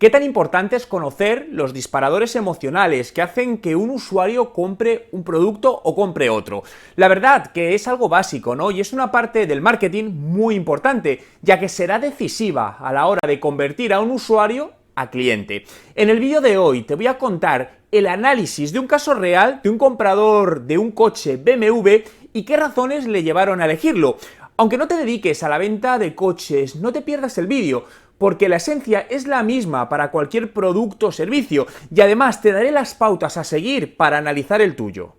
¿Qué tan importante es conocer los disparadores emocionales que hacen que un usuario compre un producto o compre otro? La verdad que es algo básico, ¿no? Y es una parte del marketing muy importante, ya que será decisiva a la hora de convertir a un usuario a cliente. En el vídeo de hoy te voy a contar el análisis de un caso real de un comprador de un coche BMW y qué razones le llevaron a elegirlo. Aunque no te dediques a la venta de coches, no te pierdas el vídeo, porque la esencia es la misma para cualquier producto o servicio, y además te daré las pautas a seguir para analizar el tuyo.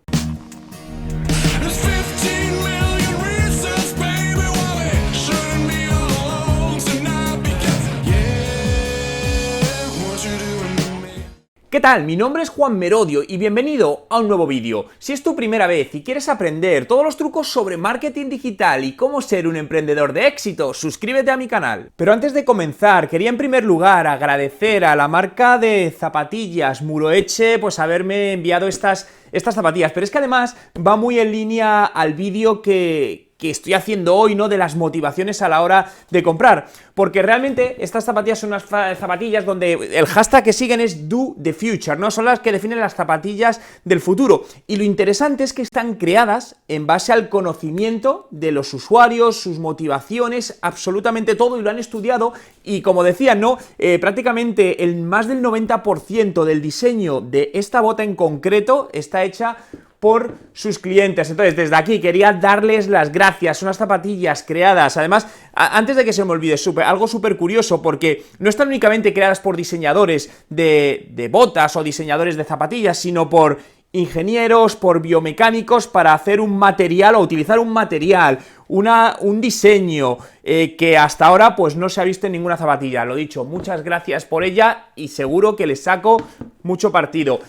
¿Qué tal? Mi nombre es Juan Merodio y bienvenido a un nuevo vídeo. Si es tu primera vez y quieres aprender todos los trucos sobre marketing digital y cómo ser un emprendedor de éxito, suscríbete a mi canal. Pero antes de comenzar, quería en primer lugar agradecer a la marca de zapatillas Muroeche pues haberme enviado estas zapatillas, pero es que además va muy en línea al vídeo que estoy haciendo hoy, ¿no? De las motivaciones a la hora de comprar, porque realmente estas zapatillas son unas zapatillas donde el hashtag que siguen es Do the Future, ¿no? Son las que definen las zapatillas del futuro, y lo interesante es que están creadas en base al conocimiento de los usuarios, sus motivaciones, absolutamente todo, y lo han estudiado, y como decían, ¿no? Prácticamente el más del 90% del diseño de esta bota en concreto está hecha por sus clientes. Entonces, desde aquí quería darles las gracias. Son unas zapatillas creadas, además, antes de que se me olvide, algo súper curioso, porque no están únicamente creadas por diseñadores de botas o diseñadores de zapatillas, sino por ingenieros, por biomecánicos, para hacer un material o utilizar un material, un diseño que hasta ahora pues no se ha visto en ninguna zapatilla. Lo dicho, muchas gracias por ella y seguro que les saco mucho partido.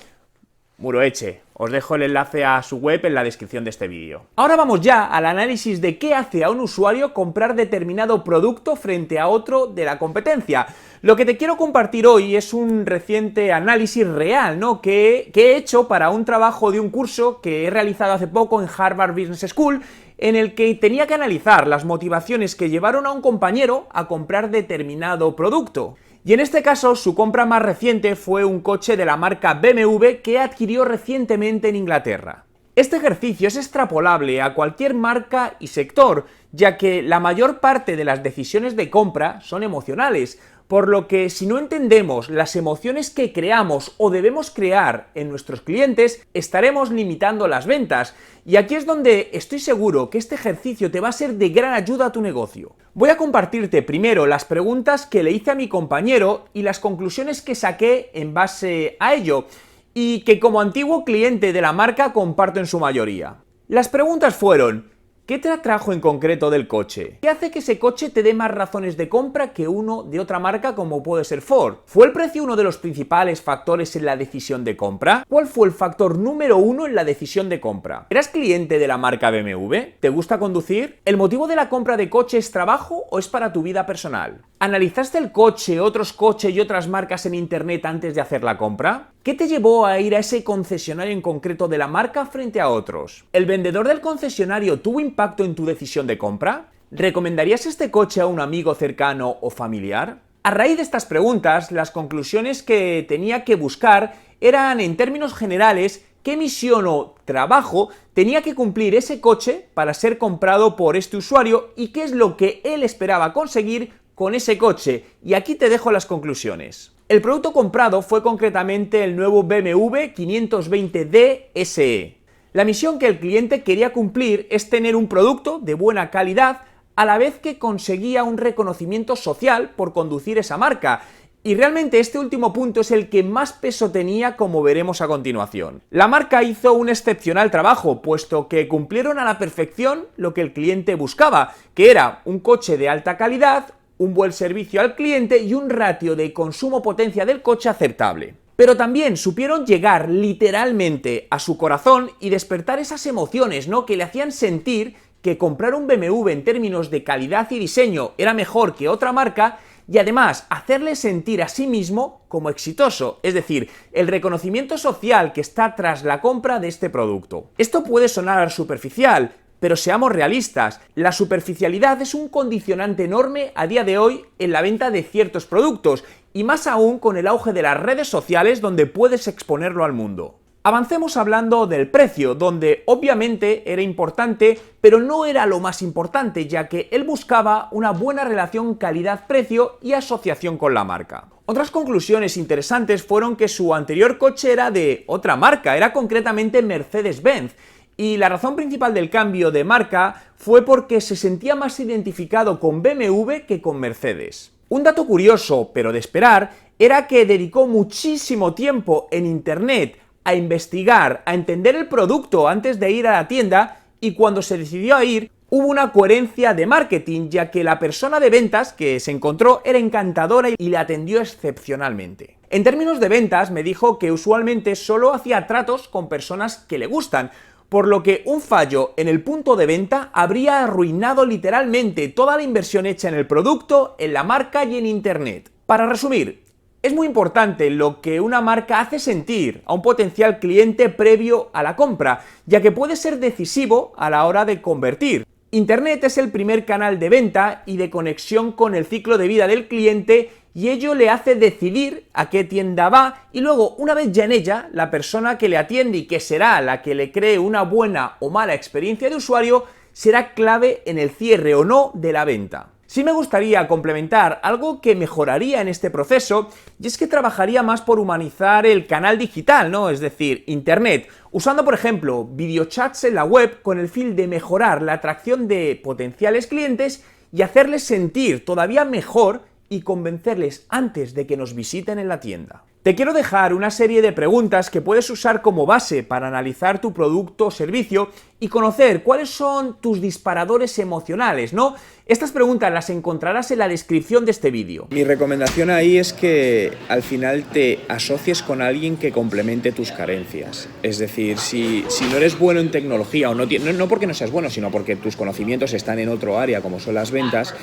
Muroeche, os dejo el enlace a su web en la descripción de este vídeo. Ahora vamos ya al análisis de qué hace a un usuario comprar determinado producto frente a otro de la competencia. Lo que te quiero compartir hoy es un reciente análisis real, ¿no? que he hecho para un trabajo de un curso que he realizado hace poco en Harvard Business School, en el que tenía que analizar las motivaciones que llevaron a un compañero a comprar determinado producto. Y en este caso, su compra más reciente fue un coche de la marca BMW que adquirió recientemente en Inglaterra. Este ejercicio es extrapolable a cualquier marca y sector, ya que la mayor parte de las decisiones de compra son emocionales, por lo que si no entendemos las emociones que creamos o debemos crear en nuestros clientes, estaremos limitando las ventas. Y aquí es donde estoy seguro que este ejercicio te va a ser de gran ayuda a tu negocio. Voy a compartirte primero las preguntas que le hice a mi compañero y las conclusiones que saqué en base a ello, y que como antiguo cliente de la marca comparto en su mayoría. Las preguntas fueron: ¿qué te atrajo en concreto del coche? ¿Qué hace que ese coche te dé más razones de compra que uno de otra marca como puede ser Ford? ¿Fue el precio uno de los principales factores en la decisión de compra? ¿Cuál fue el factor número uno en la decisión de compra? ¿Eras cliente de la marca BMW? ¿Te gusta conducir? ¿El motivo de la compra de coche es trabajo o es para tu vida personal? ¿Analizaste el coche, otros coches y otras marcas en internet antes de hacer la compra? ¿Qué te llevó a ir a ese concesionario en concreto de la marca frente a otros? ¿El vendedor del concesionario tuvo impacto en tu decisión de compra? ¿Recomendarías este coche a un amigo cercano o familiar? A raíz de estas preguntas, las conclusiones que tenía que buscar eran, en términos generales, qué misión o trabajo tenía que cumplir ese coche para ser comprado por este usuario y qué es lo que él esperaba conseguir con ese coche. Y aquí te dejo las conclusiones. El producto comprado fue concretamente el nuevo BMW 520d SE. La misión que el cliente quería cumplir es tener un producto de buena calidad a la vez que conseguía un reconocimiento social por conducir esa marca. Y realmente este último punto es el que más peso tenía, como veremos a continuación. La marca hizo un excepcional trabajo, puesto que cumplieron a la perfección lo que el cliente buscaba, que era un coche de alta calidad, un buen servicio al cliente y un ratio de consumo-potencia del coche aceptable. Pero también supieron llegar literalmente a su corazón y despertar esas emociones, ¿no? Que le hacían sentir que comprar un BMW en términos de calidad y diseño era mejor que otra marca, y además hacerle sentir a sí mismo como exitoso, es decir, el reconocimiento social que está tras la compra de este producto. Esto puede sonar superficial, pero seamos realistas, la superficialidad es un condicionante enorme a día de hoy en la venta de ciertos productos, y más aún con el auge de las redes sociales donde puedes exponerlo al mundo. Avancemos hablando del precio, donde obviamente era importante, pero no era lo más importante, ya que él buscaba una buena relación calidad-precio y asociación con la marca. Otras conclusiones interesantes fueron que su anterior coche era de otra marca, era concretamente Mercedes-Benz, y la razón principal del cambio de marca fue porque se sentía más identificado con BMW que con Mercedes. Un dato curioso, pero de esperar, era que dedicó muchísimo tiempo en Internet a investigar, a entender el producto antes de ir a la tienda, y cuando se decidió a ir, hubo una coherencia de marketing, ya que la persona de ventas que se encontró era encantadora y le atendió excepcionalmente. En términos de ventas, me dijo que usualmente solo hacía tratos con personas que le gustan, por lo que un fallo en el punto de venta habría arruinado literalmente toda la inversión hecha en el producto, en la marca y en Internet. Para resumir, es muy importante lo que una marca hace sentir a un potencial cliente previo a la compra, ya que puede ser decisivo a la hora de convertir. Internet es el primer canal de venta y de conexión con el ciclo de vida del cliente, y ello le hace decidir a qué tienda va, y luego, una vez ya en ella, la persona que le atiende y que será la que le cree una buena o mala experiencia de usuario, será clave en el cierre o no de la venta. Sí me gustaría complementar algo que mejoraría en este proceso, y es que trabajaría más por humanizar el canal digital, ¿no? Es decir, Internet, usando por ejemplo videochats en la web con el fin de mejorar la atracción de potenciales clientes y hacerles sentir todavía mejor y convencerles antes de que nos visiten en la tienda. Te quiero dejar una serie de preguntas que puedes usar como base para analizar tu producto o servicio y conocer cuáles son tus disparadores emocionales, ¿no? Estas preguntas las encontrarás en la descripción de este vídeo. Mi recomendación ahí es que al final te asocies con alguien que complemente tus carencias. Es decir, si no eres bueno en tecnología, o no porque no seas bueno, sino porque tus conocimientos están en otro área, como son las ventas,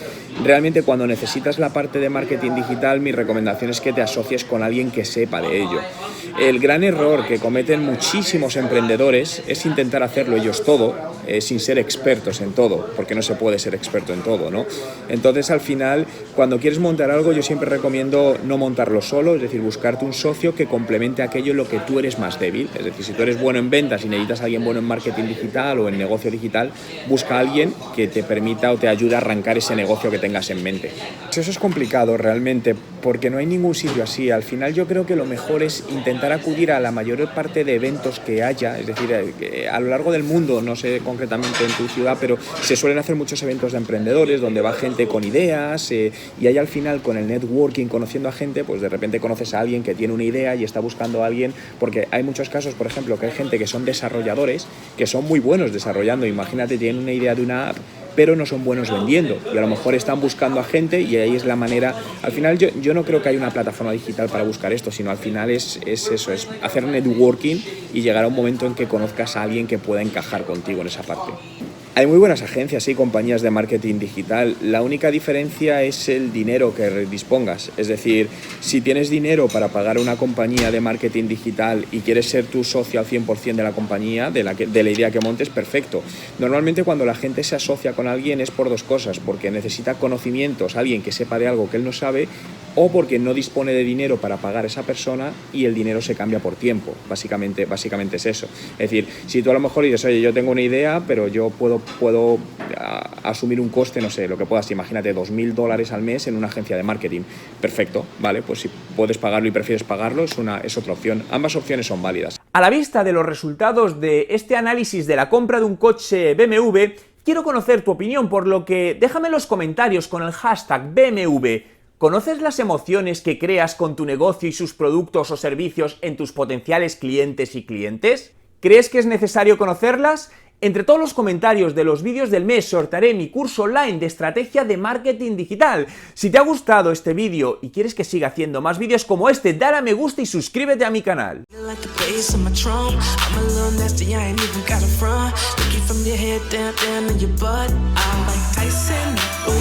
realmente cuando necesitas la parte de marketing digital, mi recomendación es que te asocies con alguien que sepa de ello. El gran error que cometen muchísimos emprendedores es intentar hacerlo ellos todo, sin ser expertos en todo, porque no se puede ser experto en todo, ¿no? Entonces, al final, cuando quieres montar algo, yo siempre recomiendo no montarlo solo, es decir, buscarte un socio que complemente aquello en lo que tú eres más débil. Es decir, si tú eres bueno en ventas y necesitas a alguien bueno en marketing digital o en negocio digital, busca a alguien que te permita o te ayude a arrancar ese negocio que tengas en mente. Eso es complicado realmente, porque no hay ningún sitio así. Al final yo creo que lo mejor es intentar acudir a la mayor parte de eventos que haya, es decir, a lo largo del mundo, no sé concretamente en tu ciudad, pero se suelen hacer muchos eventos de emprendedores donde va gente con ideas, y ahí al final con el networking, conociendo a gente, pues de repente conoces a alguien que tiene una idea y está buscando a alguien, porque hay muchos casos, por ejemplo, que hay gente que son desarrolladores, que son muy buenos desarrollando, imagínate, tienen una idea de una app, pero no son buenos vendiendo, y a lo mejor están buscando a gente, y ahí es la manera. Al final yo no creo que haya una plataforma digital para buscar esto, sino al final es eso, es hacer networking y llegar a un momento en que conozcas a alguien que pueda encajar contigo en esa parte. Hay muy buenas agencias y compañías de marketing digital. La única diferencia es el dinero que dispongas. Es decir, si tienes dinero para pagar a una compañía de marketing digital y quieres ser tu socio al 100% de la compañía, de la idea que montes, perfecto. Normalmente cuando la gente se asocia con alguien es por dos cosas, porque necesita conocimientos, alguien que sepa de algo que él no sabe, o porque no dispone de dinero para pagar a esa persona y el dinero se cambia por tiempo. Básicamente es eso. Es decir, si tú a lo mejor dices, oye, yo tengo una idea, pero yo puedo asumir un coste, no sé, lo que puedas, imagínate, $2.000 al mes en una agencia de marketing. Perfecto, vale, pues si puedes pagarlo y prefieres pagarlo, es otra opción. Ambas opciones son válidas. A la vista de los resultados de este análisis de la compra de un coche BMW, quiero conocer tu opinión, por lo que déjame en los comentarios con el hashtag BMW. ¿Conoces las emociones que creas con tu negocio y sus productos o servicios en tus potenciales clientes y clientes? ¿Crees que es necesario conocerlas? Entre todos los comentarios de los vídeos del mes sortearé mi curso online de estrategia de marketing digital. Si te ha gustado este vídeo y quieres que siga haciendo más vídeos como este, dale a me gusta y suscríbete a mi canal. From your head down to your butt. I'm like Tyson. Ooh.